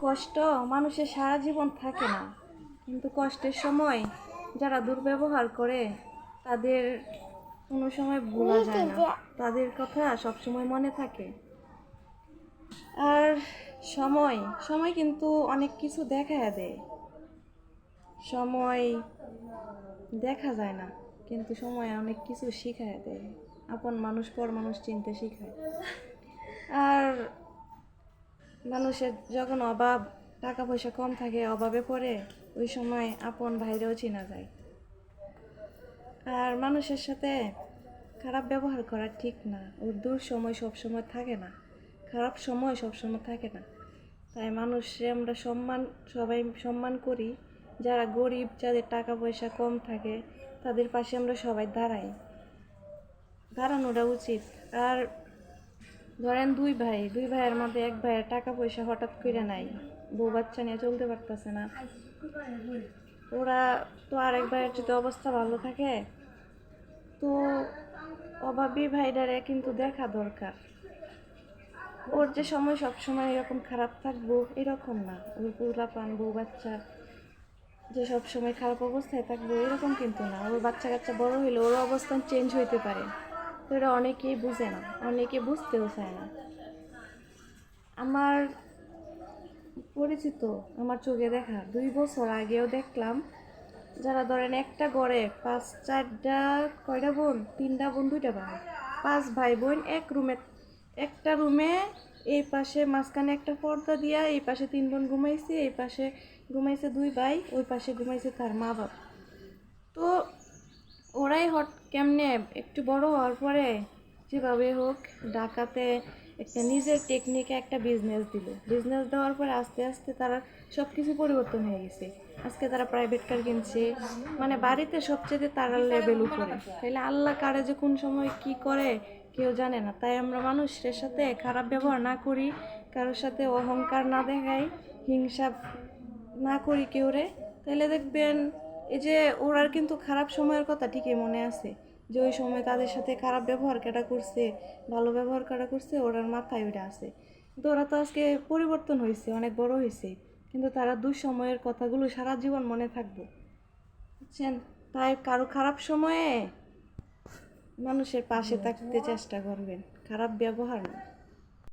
কষ্ট মানুষের সারা জীবন থাকে না, কিন্তু কষ্টের সময় যারা দুর্ব্যবহার করে তাদের কোনো সময় ভোলা যায় না, তাদের কথা সবসময় মনে থাকে। আর সময় সময় কিন্তু অনেক কিছু দেখায় দেয়। সময় দেখা যায় না, কিন্তু সময় অনেক কিছু শিখায় দেয়। আপন মানুষ পর মানুষ চিনতে শিখায়। আর মানুষের যখন অভাব, টাকা পয়সা কম থাকে, অভাবে পড়ে, ওই সময় আপন ভাইরেও চেনা যায়। আর মানুষের সাথে খারাপ ব্যবহার করা ঠিক না। ওর দূর সময় সবসময় থাকে না, খারাপ সময় সবসময় থাকে না। তাই মানুষে আমরা সবাই সম্মান করি। যারা গরিব, যাদের টাকা পয়সা কম থাকে, তাদের পাশে আমরা সবাই দাঁড়ানোটা উচিত। আর ধরেন দুই ভাইয়ের মধ্যে এক ভাইয়ের টাকা পয়সা হঠাৎ করে নাই, বউ বাচ্চা নিয়ে চলতে পারতেছে না, ওরা তো আরেক ভাইয়ের যদি অবস্থা ভালো থাকে, তো অভাবী ভাইটারে কিন্তু দেখা দরকার। ওর যে সময় সবসময় এরকম খারাপ থাকবো এরকম না, ওর পোলাপান বউ বাচ্চা যে সবসময় খারাপ অবস্থায় থাকবো এরকম কিন্তু না। ওর বাচ্চা কাচ্চা বড় হইলে ওর অবস্থান চেঞ্জ হইতে পারে, তো এটা অনেকেই বুঝে না, অনেকে বুঝতেও চায় না। আমার পরিচিত, আমার চোখে দেখা 2 বছর আগেও দেখলাম, যারা ধরেন একটা ঘরে 5-4টা, কয়টা বোন, 3টা বোন 2টা ভাই, 5 ভাই বোন এক রুমে, একটা রুমে এই পাশে মাঝখানে একটা পর্দা দিয়া এই পাশে 3 বোন ঘুমাইছে, এই পাশে ঘুমাইছে 2 ভাই, ওই পাশে ঘুমাইছে তার মা বাপ। তো ওরাই কেমনে একটু বড় হওয়ার পরে যেভাবে হোক ঢাকাতে একটা নিজের টেকনিকে একটা বিজনেস দিল। বিজনেস দেওয়ার পরে আস্তে আস্তে তারা সব কিছু পরিবর্তন হয়ে গেছে। আজকে তারা প্রাইভেট কার কিনছে, মানে বাড়িতে সবচেয়ে তারা লেভেল উপরে। তাইলে আল্লাহ কারে যে কোন সময় কি করে কেউ জানে না। তাই আমরা মানুষের সাথে খারাপ ব্যবহার না করি, কারোর সাথে অহংকার না দেখাই, হিংসা না করি কেউরে। তাহলে দেখবেন এই যে ওরার কিন্তু খারাপ সময়ের কথা ঠিকই মনে আছে, যে ওই সময় তাদের সাথে খারাপ ব্যবহার কেটা করছে, ভালো ব্যবহার কেটা করছে, ওরার মাথায় ওইটা আছে। কিন্তু ওরা তো আজকে পরিবর্তন হয়েছে, অনেক বড় হয়েছে, কিন্তু তারা দুঃসময়ের কথাগুলো সারা জীবন মনে থাকবে, বুঝছেন? তাই কারো খারাপ সময়ে মানুষের পাশে থাকতে চেষ্টা করবেন, খারাপ ব্যবহার না।